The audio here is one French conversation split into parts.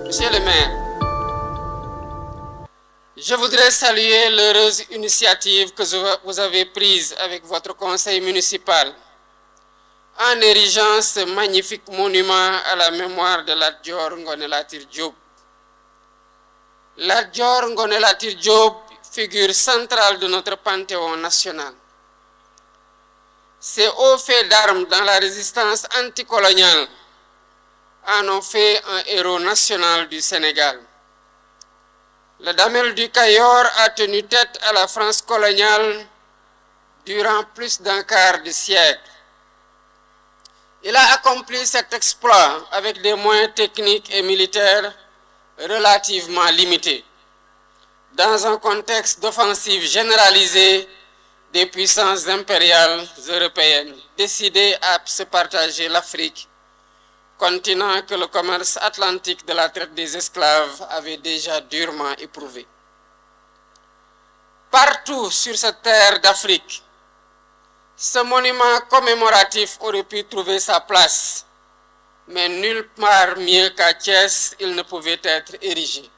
Monsieur le maire, je voudrais saluer l'heureuse initiative que vous avez prise avec votre conseil municipal en érigeant ce magnifique monument à la mémoire de Lat Dior Ngoné Latyr Diop. Lat Dior Ngoné Latyr Diop, figure centrale de notre panthéon national. Ces hauts faits d'armes dans la résistance anticoloniale en ont fait un héros national du Sénégal. Le Damel du Cayor a tenu tête à la France coloniale durant plus d'un quart de siècle. Il a accompli cet exploit avec des moyens techniques et militaires relativement limités, dans un contexte d'offensive généralisée des puissances impériales européennes, décidées à se partager l'Afrique, continent que le commerce atlantique de la traite des esclaves avait déjà durement éprouvé. Partout sur cette terre d'Afrique, ce monument commémoratif aurait pu trouver sa place, mais nulle part mieux qu'à Thiès, il ne pouvait être érigé.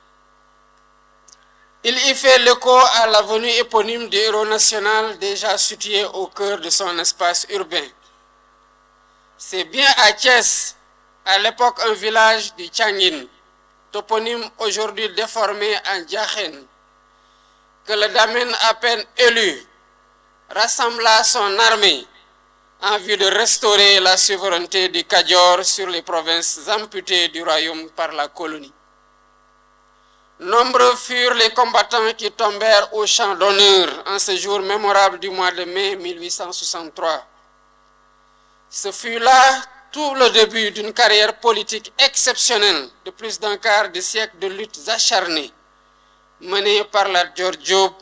Il y fait l'écho à l'avenue éponyme du héros national déjà situé au cœur de son espace urbain. C'est bien à Thiès, à l'époque un village du Tchangin, toponyme aujourd'hui déformé en Diakhen, que le Damen à peine élu rassembla son armée en vue de restaurer la souveraineté du Kayor sur les provinces amputées du royaume par la colonie. Nombreux furent les combattants qui tombèrent au champ d'honneur en ce jour mémorable du mois de mai 1863. Ce fut là tout le début d'une carrière politique exceptionnelle de plus d'un quart de siècle de luttes acharnées menées par Lat Dior Diop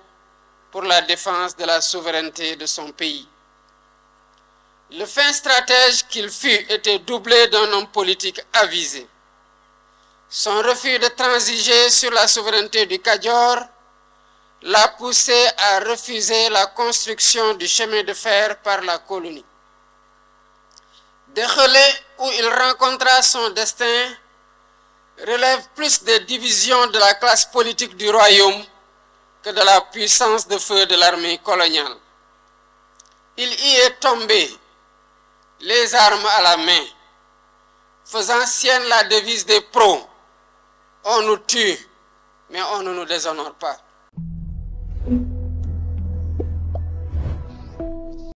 pour la défense de la souveraineté de son pays. Le fin stratège qu'il fut était doublé d'un homme politique avisé. Son refus de transiger sur la souveraineté du Kayor l'a poussé à refuser la construction du chemin de fer par la colonie. Dekhelé, où il rencontra son destin, relève plus des divisions de la classe politique du royaume que de la puissance de feu de l'armée coloniale. Il y est tombé, les armes à la main, faisant sienne la devise des pros: on nous tue, mais on ne nous déshonore pas.